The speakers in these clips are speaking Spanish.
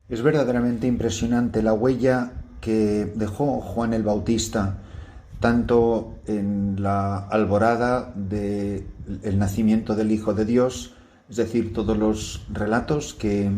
Es verdaderamente impresionante la huella que dejó Juan el Bautista, tanto en la alborada del nacimiento del Hijo de Dios, es decir, todos los relatos que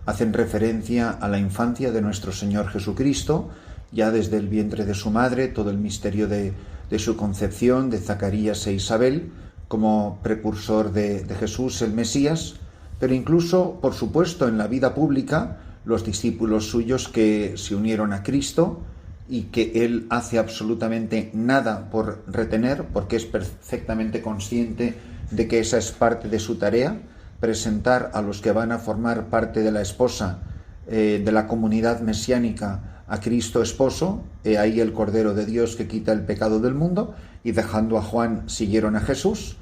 hacen referencia a la infancia de nuestro Señor Jesucristo, ya desde el vientre de su madre, todo el misterio de su concepción, de Zacarías e Isabel, como precursor de Jesús, el Mesías, pero incluso, por supuesto, en la vida pública, los discípulos suyos que se unieron a Cristo y que Él hace absolutamente nada por retener, porque es perfectamente consciente de que esa es parte de su tarea, presentar a los que van a formar parte de la esposa de la comunidad mesiánica a Cristo esposo, ahí el Cordero de Dios que quita el pecado del mundo, y dejando a Juan siguieron a Jesús,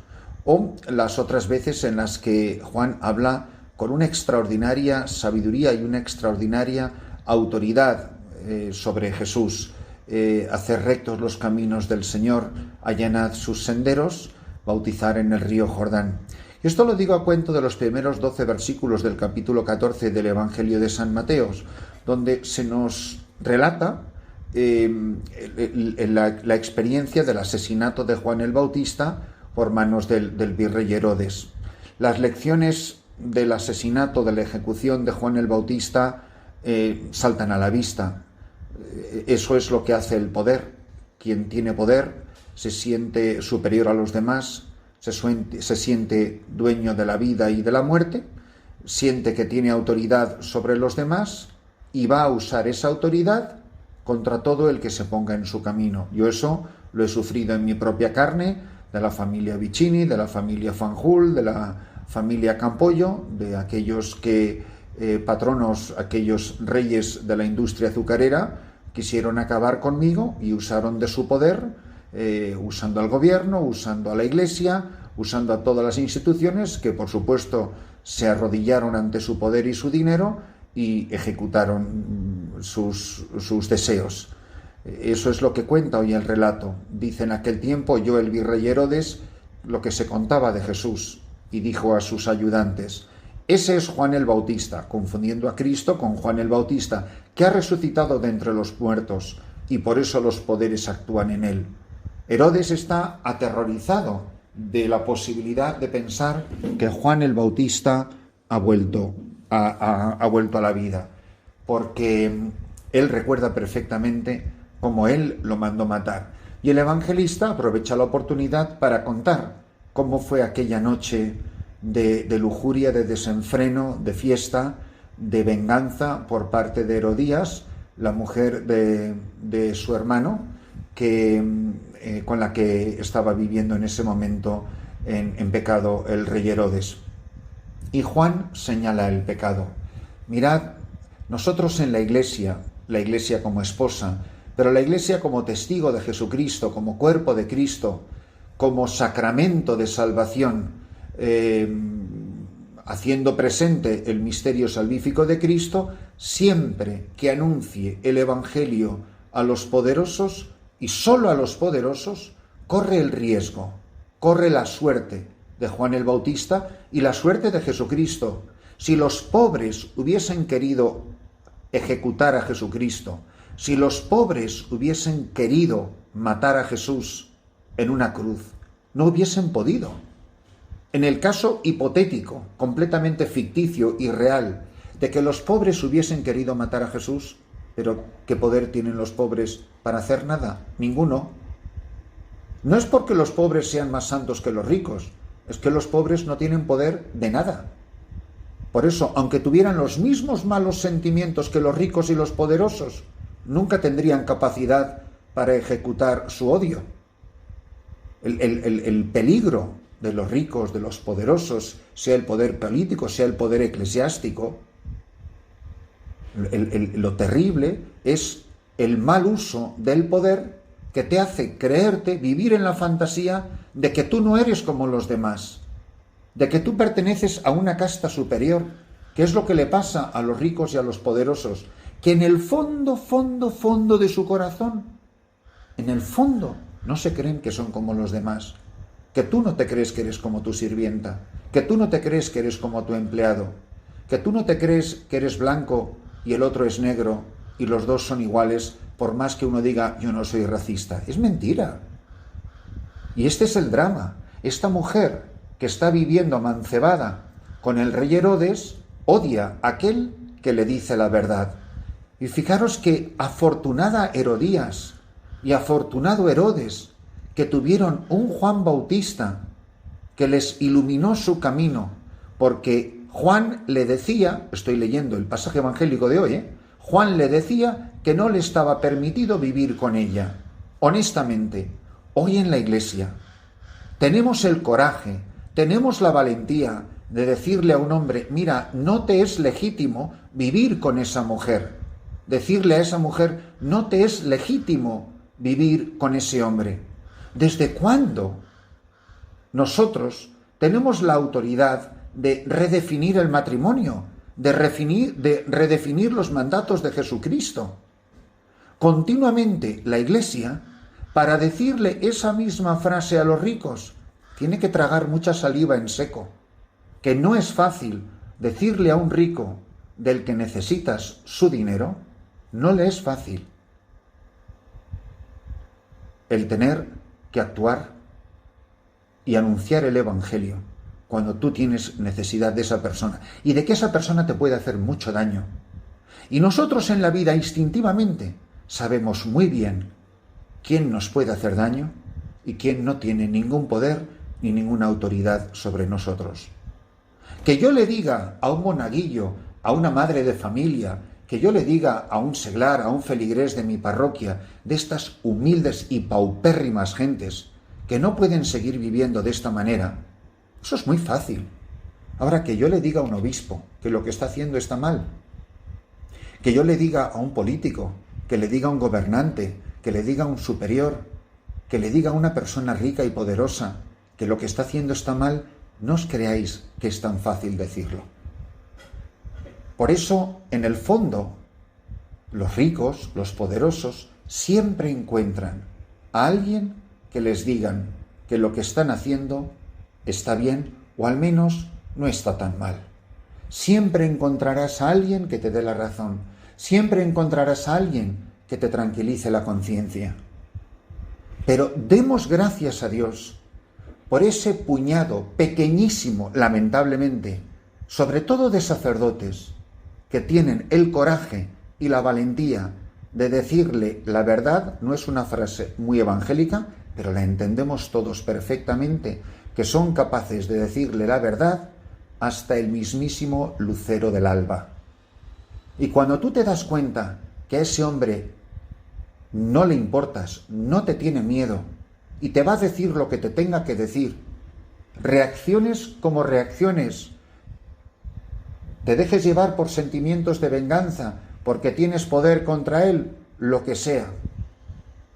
o las otras veces en las que Juan habla con una extraordinaria sabiduría y una extraordinaria autoridad sobre Jesús. Hacer rectos los caminos del Señor, allanad sus senderos, bautizar en el río Jordán. Y esto lo digo a cuento de los primeros 12 versículos del capítulo 14 del Evangelio de San Mateo, donde se nos relata la experiencia del asesinato de Juan el Bautista por manos del virrey Herodes. Las lecciones del asesinato, de la ejecución de Juan el Bautista saltan a la vista. Eso es lo que hace el poder. Quien tiene poder se siente superior a los demás, se siente dueño de la vida y de la muerte, siente que tiene autoridad sobre los demás y va a usar esa autoridad contra todo el que se ponga en su camino. Yo eso lo he sufrido en mi propia carne, de la familia Vicini, de la familia Fanjul, de la familia Campollo, de aquellos patronos, aquellos reyes de la industria azucarera, quisieron acabar conmigo y usaron de su poder, usando al gobierno, usando a la iglesia, usando a todas las instituciones que, por supuesto, se arrodillaron ante su poder y su dinero y ejecutaron sus deseos. Eso es lo que cuenta hoy el relato. Dice: en aquel tiempo oyó el virrey Herodes lo que se contaba de Jesús y dijo a sus ayudantes: ese es Juan el Bautista, confundiendo a Cristo con Juan el Bautista, que ha resucitado de entre los muertos y por eso los poderes actúan en él. Herodes está aterrorizado de la posibilidad de pensar que Juan el Bautista ha vuelto a la vida, porque él recuerda perfectamente cómo él lo mandó matar. Y el evangelista aprovecha la oportunidad para contar cómo fue aquella noche de lujuria, de desenfreno, de fiesta, de venganza por parte de Herodías, la mujer de su hermano, con la que estaba viviendo en ese momento en pecado el rey Herodes. Y Juan señala el pecado. Mirad, nosotros en la iglesia como esposa, pero la iglesia como testigo de Jesucristo, como cuerpo de Cristo, como sacramento de salvación, haciendo presente el misterio salvífico de Cristo, siempre que anuncie el Evangelio a los poderosos, y solo a los poderosos, corre el riesgo, corre la suerte de Juan el Bautista y la suerte de Jesucristo. Si los pobres hubiesen querido ejecutar a Jesucristo, si los pobres hubiesen querido matar a Jesús en una cruz, no hubiesen podido. En el caso hipotético, completamente ficticio y real, de que los pobres hubiesen querido matar a Jesús, pero ¿qué poder tienen los pobres para hacer nada? Ninguno. No es porque los pobres sean más santos que los ricos, es que los pobres no tienen poder de nada. Por eso, aunque tuvieran los mismos malos sentimientos que los ricos y los poderosos, nunca tendrían capacidad para ejecutar su odio. El peligro de los ricos, de los poderosos, sea el poder político, sea el poder eclesiástico, lo terrible es el mal uso del poder que te hace creerte, vivir en la fantasía de que tú no eres como los demás, de que tú perteneces a una casta superior, que es lo que le pasa a los ricos y a los poderosos, que en el fondo de su corazón, en el fondo, no se creen que son como los demás, que tú no te crees que eres como tu sirvienta, que tú no te crees que eres como tu empleado, que tú no te crees que eres blanco y el otro es negro y los dos son iguales, por más que uno diga yo no soy racista. Es mentira. Y este es el drama. Esta mujer que está viviendo amancebada con el rey Herodes odia a aquel que le dice la verdad. Y fijaros que afortunada Herodías y afortunado Herodes, que tuvieron un Juan Bautista que les iluminó su camino, porque Juan le decía, estoy leyendo el pasaje evangélico de hoy, Juan le decía que no le estaba permitido vivir con ella. Honestamente, hoy en la Iglesia tenemos el coraje, tenemos la valentía de decirle a un hombre, mira, no te es legítimo vivir con esa mujer. Decirle a esa mujer, no te es legítimo vivir con ese hombre. ¿Desde cuándo nosotros tenemos la autoridad de redefinir el matrimonio, de redefinir los mandatos de Jesucristo? Continuamente la Iglesia, para decirle esa misma frase a los ricos, tiene que tragar mucha saliva en seco, que no es fácil decirle a un rico del que necesitas su dinero, no le es fácil el tener que actuar y anunciar el Evangelio cuando tú tienes necesidad de esa persona y de que esa persona te puede hacer mucho daño. Y nosotros en la vida instintivamente sabemos muy bien quién nos puede hacer daño y quién no tiene ningún poder ni ninguna autoridad sobre nosotros. Que yo le diga a un monaguillo, a una madre de familia, que yo le diga a un seglar, a un feligrés de mi parroquia, de estas humildes y paupérrimas gentes que no pueden seguir viviendo de esta manera, eso es muy fácil. Ahora, que yo le diga a un obispo que lo que está haciendo está mal, que yo le diga a un político, que le diga a un gobernante, que le diga a un superior, que le diga a una persona rica y poderosa que lo que está haciendo está mal, no os creáis que es tan fácil decirlo. Por eso, en el fondo, los ricos, los poderosos, siempre encuentran a alguien que les digan que lo que están haciendo está bien o al menos no está tan mal. Siempre encontrarás a alguien que te dé la razón. Siempre encontrarás a alguien que te tranquilice la conciencia. Pero demos gracias a Dios por ese puñado pequeñísimo, lamentablemente, sobre todo de sacerdotes, que tienen el coraje y la valentía de decirle la verdad. No es una frase muy evangélica, pero la entendemos todos perfectamente, que son capaces de decirle la verdad hasta el mismísimo lucero del alba. Y cuando tú te das cuenta que a ese hombre no le importas, no te tiene miedo y te va a decir lo que te tenga que decir, reacciones como reacciones, te dejes llevar por sentimientos de venganza porque tienes poder contra él, lo que sea.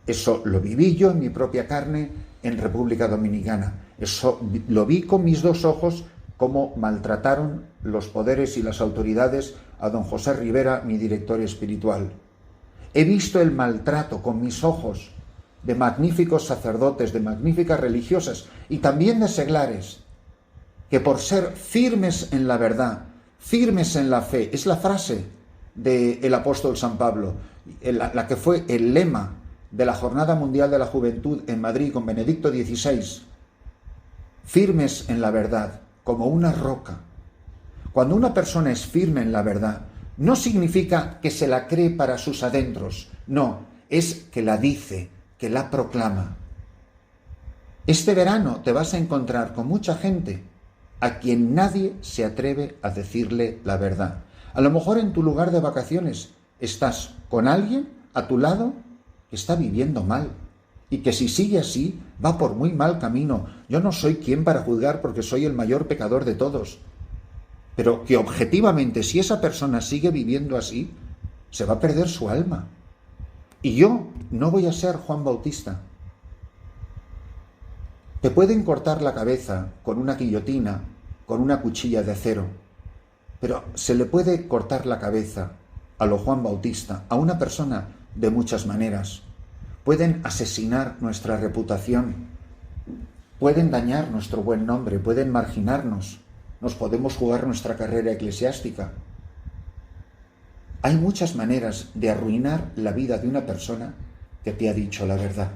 Eso lo viví yo en mi propia carne en República Dominicana. Eso lo vi con mis dos ojos, cómo maltrataron los poderes y las autoridades a don José Rivera, mi director espiritual. He visto el maltrato con mis ojos de magníficos sacerdotes, de magníficas religiosas y también de seglares, que por ser firmes en la verdad, firmes en la fe, es la frase del apóstol San Pablo, la que fue el lema de la Jornada Mundial de la Juventud en Madrid con Benedicto XVI, firmes en la verdad, como una roca. Cuando una persona es firme en la verdad, no significa que se la cree para sus adentros, no, es que la dice, que la proclama. Este verano te vas a encontrar con mucha gente a quien nadie se atreve a decirle la verdad. A lo mejor en tu lugar de vacaciones estás con alguien a tu lado que está viviendo mal y que si sigue así va por muy mal camino. Yo no soy quien para juzgar porque soy el mayor pecador de todos, pero que objetivamente si esa persona sigue viviendo así, se va a perder su alma. Y yo no voy a ser Juan Bautista. Te pueden cortar la cabeza con una guillotina, con una cuchilla de acero, pero se le puede cortar la cabeza a lo Juan Bautista, a una persona, de muchas maneras. Pueden asesinar nuestra reputación, pueden dañar nuestro buen nombre, pueden marginarnos, nos podemos jugar nuestra carrera eclesiástica. Hay muchas maneras de arruinar la vida de una persona que te ha dicho la verdad.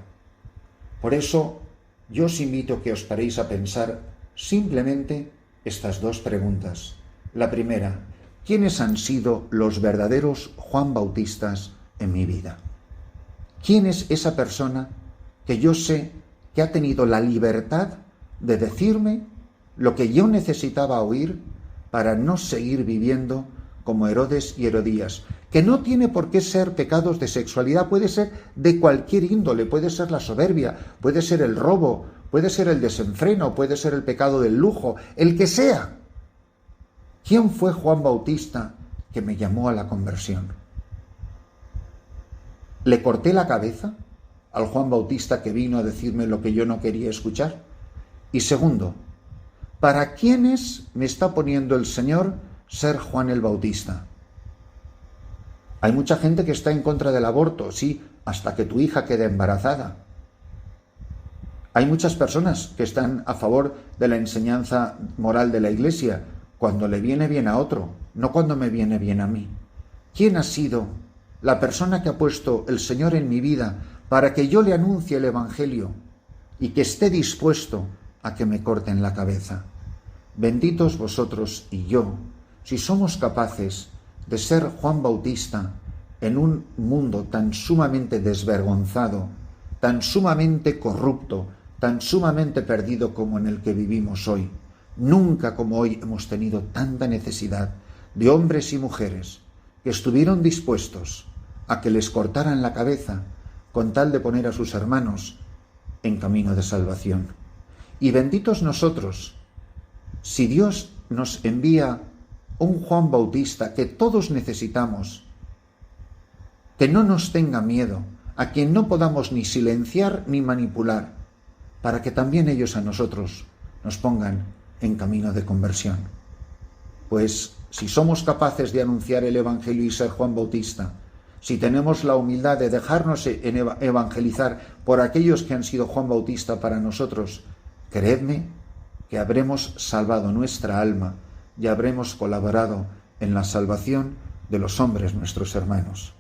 Por eso, yo os invito a que os paréis a pensar simplemente estas dos preguntas. La primera, ¿quiénes han sido los verdaderos Juan Bautistas en mi vida? ¿Quién es esa persona que yo sé que ha tenido la libertad de decirme lo que yo necesitaba oír para no seguir viviendo como Herodes y Herodías? Que no tiene por qué ser pecados de sexualidad, puede ser de cualquier índole, puede ser la soberbia, puede ser el robo, puede ser el desenfreno, puede ser el pecado del lujo, el que sea. ¿Quién fue Juan Bautista que me llamó a la conversión? ¿Le corté la cabeza al Juan Bautista que vino a decirme lo que yo no quería escuchar? Y segundo, ¿para quiénes me está poniendo el Señor ser Juan el Bautista? Hay mucha gente que está en contra del aborto, sí, hasta que tu hija quede embarazada. Hay muchas personas que están a favor de la enseñanza moral de la Iglesia cuando le viene bien a otro, no cuando me viene bien a mí. ¿Quién ha sido la persona que ha puesto el Señor en mi vida para que yo le anuncie el Evangelio y que esté dispuesto a que me corten la cabeza? Benditos vosotros y yo, si somos capaces de ser Juan Bautista en un mundo tan sumamente desvergonzado, tan sumamente corrupto, tan sumamente perdido como en el que vivimos hoy. Nunca como hoy hemos tenido tanta necesidad de hombres y mujeres que estuvieron dispuestos a que les cortaran la cabeza con tal de poner a sus hermanos en camino de salvación. Y benditos nosotros, si Dios nos envía un Juan Bautista que todos necesitamos, que no nos tenga miedo, a quien no podamos ni silenciar ni manipular, para que también ellos a nosotros nos pongan en camino de conversión. Pues si somos capaces de anunciar el Evangelio y ser Juan Bautista, si tenemos la humildad de dejarnos evangelizar por aquellos que han sido Juan Bautista para nosotros, creedme que habremos salvado nuestra alma y habremos colaborado en la salvación de los hombres nuestros hermanos.